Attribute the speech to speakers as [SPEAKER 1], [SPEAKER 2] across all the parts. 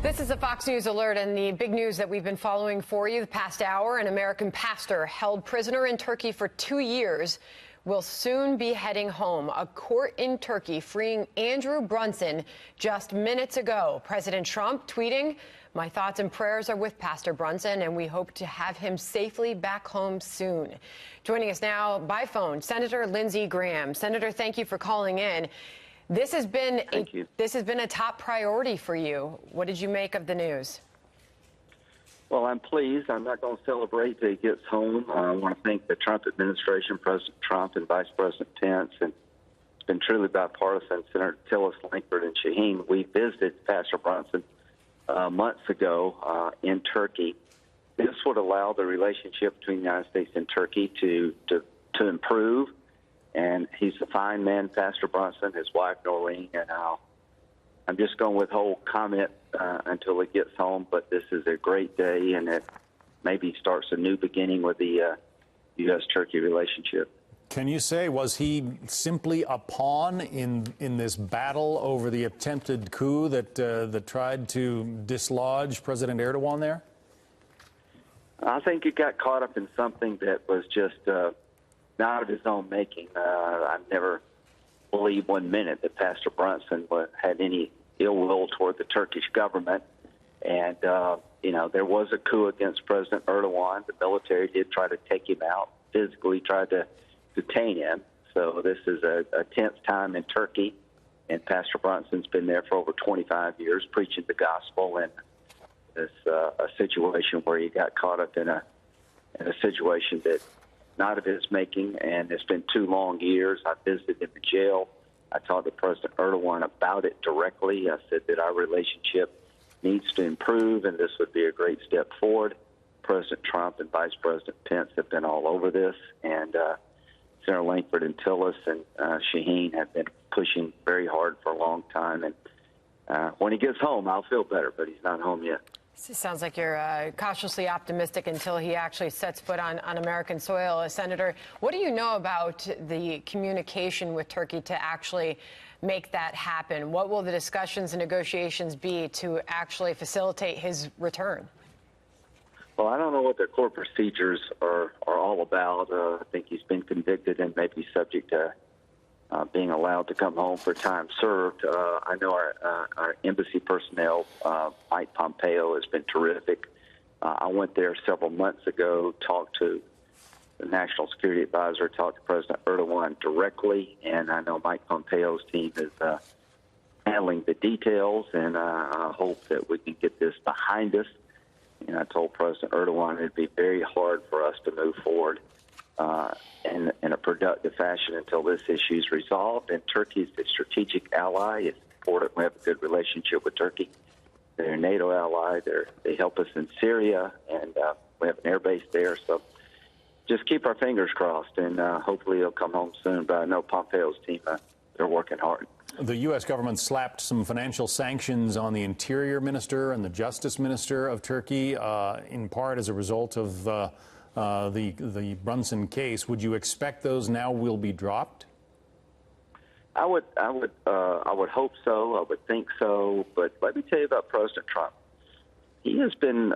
[SPEAKER 1] This is a Fox News alert, and the big news that we've been following for you the past hour. An American pastor held prisoner in Turkey for 2 years will soon be heading home. A court in Turkey freeing Andrew Brunson just minutes ago. President Trump tweeting, "My thoughts and prayers are with Pastor Brunson, and we hope to have him safely back home soon." Joining us now by phone, Senator Lindsey Graham. Senator, thank you for calling in. This has been a top priority for you. What did you make of the news?
[SPEAKER 2] Well, I'm pleased. I'm not going to celebrate till he gets home. I want to thank the Trump administration, President Trump and Vice President Pence, and it's been truly bipartisan. Senator Tillis, Langford, and Shaheen. We visited Pastor Brunson months ago in Turkey. This would allow the relationship between the United States and Turkey to improve. And he's a fine man, Pastor Brunson, his wife, Noreen, and I'm just going to withhold comment until he gets home, but this is a great day, and it maybe starts a new beginning with the U.S.-Turkey relationship.
[SPEAKER 3] Can you say, was he simply a pawn in this battle over the attempted coup that tried to dislodge President Erdogan there?
[SPEAKER 2] I think he got caught up in something that was just not of his own making. I've never believed 1 minute that Pastor Brunson had any ill will toward the Turkish government. And, there was a coup against President Erdogan. The military did try to take him out, physically tried to detain him. So this is a tense time in Turkey. And Pastor Brunson's been there for over 25 years preaching the gospel. And it's a situation where he got caught up in a situation that not of his making, and it's been 2 long years. I visited him in jail. I talked to President Erdogan about it directly. I said that our relationship needs to improve, and this would be a great step forward. President Trump and Vice President Pence have been all over this, and Senator Langford and Tillis and Shaheen have been pushing very hard for a long time. And when he gets home, I'll feel better, but he's not home yet.
[SPEAKER 1] It sounds like you're cautiously optimistic until he actually sets foot on American soil. Senator, what do you know about the communication with Turkey to actually make that happen? What will the discussions and negotiations be to actually facilitate his return?
[SPEAKER 2] Well, I don't know what their court procedures are all about. I think he's been convicted and may be subject to being allowed to come home for time served. I know our embassy personnel, Mike Pompeo, has been terrific. I went there several months ago, talked to the National Security Advisor, talked to President Erdogan directly, and I know Mike Pompeo's team is handling the details, and I hope that we can get this behind us. And I told President Erdogan it would be very hard for us to move forward in a productive fashion until this issue is resolved. And Turkey is a strategic ally. It's important we have a good relationship with Turkey. They're a NATO ally. They help us in Syria, and we have an air base there. So just keep our fingers crossed, and hopefully he'll come home soon. But I know Pompeo's team, they're working hard.
[SPEAKER 3] The U.S. government slapped some financial sanctions on the Interior Minister and the Justice Minister of Turkey, in part as a result of the Brunson case. Would you expect those now will be dropped?
[SPEAKER 2] I would hope so. I would think so. But let me tell you about President Trump. He has been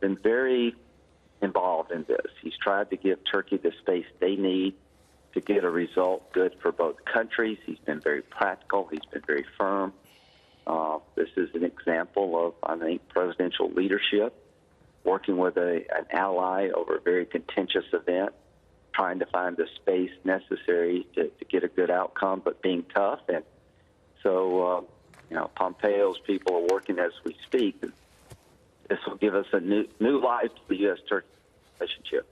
[SPEAKER 2] very involved in this. He's tried to give Turkey the space they need to get a result good for both countries. He's been very practical. He's been very firm. This is an example of, I think, presidential leadership, working with an ally over a very contentious event, trying to find the space necessary to get a good outcome, but being tough. And so, Pompeo's people are working as we speak. This will give us a new life to the U.S.-Turkey relationship.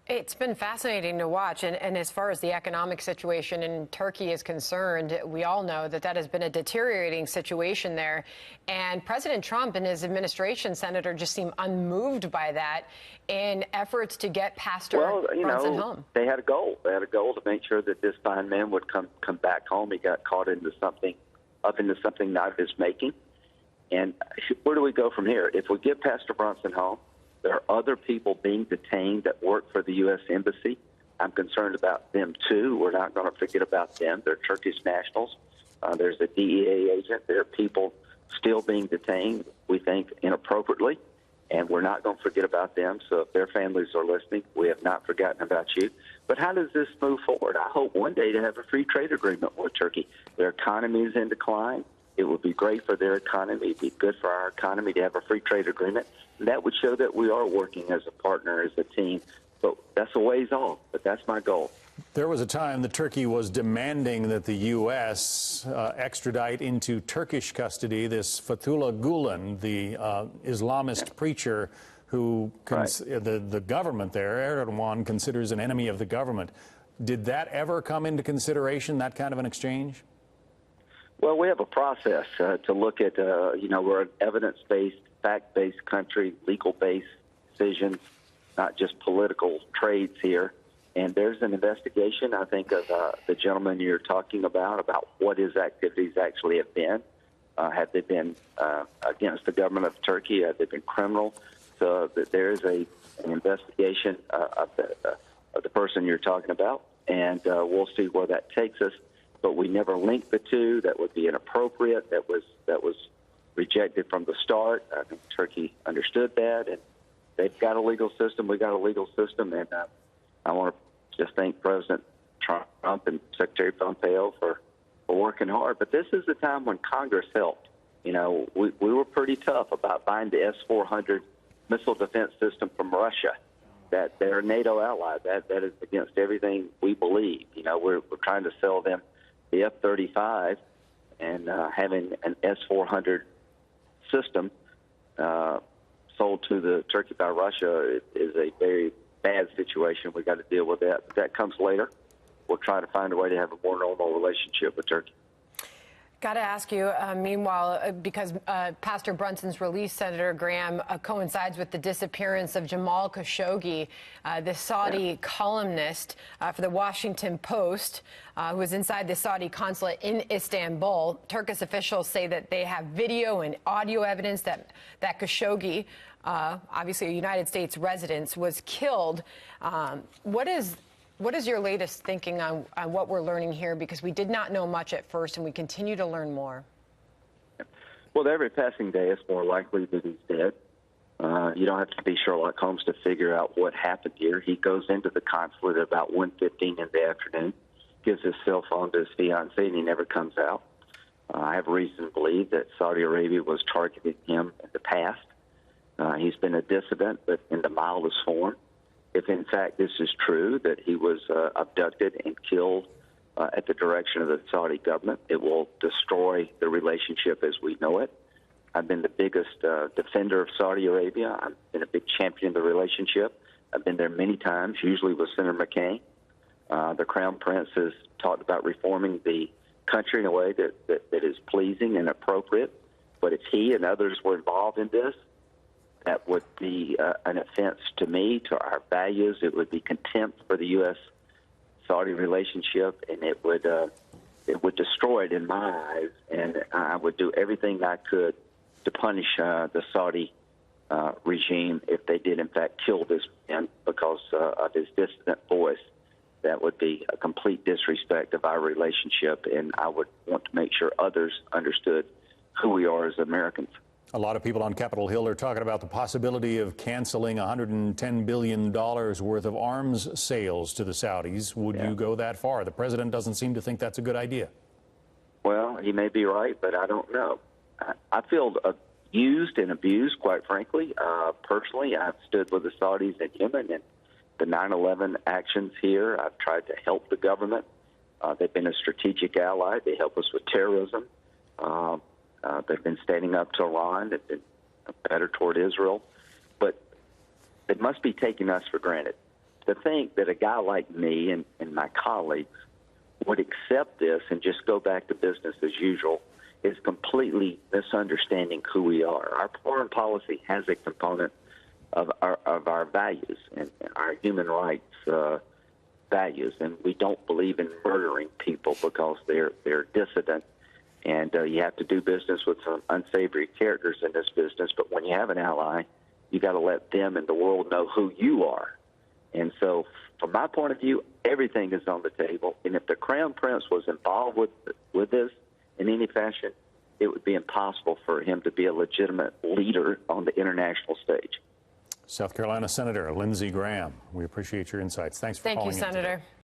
[SPEAKER 1] It's been fascinating to watch, and as far as the economic situation in Turkey is concerned, we all know that has been a deteriorating situation there, and President Trump and his administration, Senator, just seem unmoved by that in efforts to get Pastor Brunson home.
[SPEAKER 2] They had a goal. They had a goal to make sure that this fine man would come back home. He got caught into something not of his making, and where do we go from here? If we get Pastor Brunson home, there are other people being detained that work for the U.S. Embassy. I'm concerned about them, too. We're not going to forget about them. They're Turkish nationals. There's a DEA agent. There are people still being detained, we think, inappropriately, and we're not going to forget about them. So if their families are listening, we have not forgotten about you. But how does this move forward? I hope one day to have a free trade agreement with Turkey. Their economy is in decline. It would be great for their economy. It would be good for our economy to have a free trade agreement. And that would show that we are working as a partner, as a team. But that's a ways off, but that's my goal.
[SPEAKER 3] There was a time that Turkey was demanding that the U.S. Extradite into Turkish custody this Fethullah Gulen, the Islamist preacher who the government there, Erdogan, considers an enemy of the government. Did that ever come into consideration, that kind of an exchange?
[SPEAKER 2] Well, we have a process to look at, we're an evidence-based, fact-based country, legal-based decisions, not just political trades here. And there's an investigation, I think, of the gentleman you're talking about what his activities actually have been. Have they been against the government of Turkey? Have they been criminal? So that there is an investigation of the person you're talking about, and we'll see where that takes us. But we never linked the two. That would be inappropriate. That was rejected from the start. I think Turkey understood that, and they've got a legal system. We got a legal system, and I want to just thank President Trump and Secretary Pompeo for working hard. But this is the time when Congress helped. We were pretty tough about buying the S-400 missile defense system from Russia. That they're a NATO ally. That is against everything we believe. We're trying to sell them the F-35, and having an S-400 system sold to the Turkey by Russia is a very bad situation. We got to deal with that. But that comes later. We'll try to find a way to have a more normal relationship with Turkey.
[SPEAKER 1] Got to ask you, meanwhile, because Pastor Brunson's release, Senator Graham, coincides with the disappearance of Jamal Khashoggi, the Saudi columnist for the Washington Post, who was inside the Saudi consulate in Istanbul. Turkish officials say that they have video and audio evidence that Khashoggi, obviously a United States resident, was killed. What is your latest thinking on what we're learning here? Because we did not know much at first, and we continue to learn more.
[SPEAKER 2] Well, every passing day, it's more likely that he's dead. You don't have to be Sherlock Holmes to figure out what happened here. He goes into the consulate at about 1:15 in the afternoon, gives his cell phone to his fiancée, and he never comes out. I have reason to believe that Saudi Arabia was targeting him in the past. He's been a dissident, but in the mildest form. If, in fact, this is true, that he was abducted and killed at the direction of the Saudi government, it will destroy the relationship as we know it. I've been the biggest defender of Saudi Arabia. I've been a big champion of the relationship. I've been there many times, usually with Senator McCain. The Crown Prince has talked about reforming the country in a way that is pleasing and appropriate. But if he and others were involved in this, that would be an offense to me, to our values. It would be contempt for the U.S.-Saudi relationship, and it would destroy it in my eyes. And I would do everything I could to punish the Saudi regime if they did, in fact, kill this man because of his dissident voice. That would be a complete disrespect of our relationship, and I would want to make sure others understood who we are as Americans.
[SPEAKER 3] A lot of people on Capitol Hill are talking about the possibility of canceling $110 billion worth of arms sales to the Saudis. Would you go that far? The president doesn't seem to think that's a good idea. Well,
[SPEAKER 2] he may be right, but I don't know. I feel used and abused, quite frankly. Personally, I've stood with the Saudis in Yemen and the 9/11 actions here. I've tried to help the government. They've been a strategic ally. They help us with terrorism. They've been standing up to Iran. They've been better toward Israel. But it must be taking us for granted. To think that a guy like me and my colleagues would accept this and just go back to business as usual is completely misunderstanding who we are. Our foreign policy has a component of our values and our human rights values, and we don't believe in murdering people because they're dissident. And you have to do business with some unsavory characters in this business. But when you have an ally, you got to let them and the world know who you are. And so, from my point of view, everything is on the table. And if the Crown Prince was involved with this in any fashion, it would be impossible for him to be a legitimate leader on the international stage.
[SPEAKER 3] South Carolina Senator Lindsey Graham, we appreciate your insights. Thanks for calling in.
[SPEAKER 1] Thank you, Senator.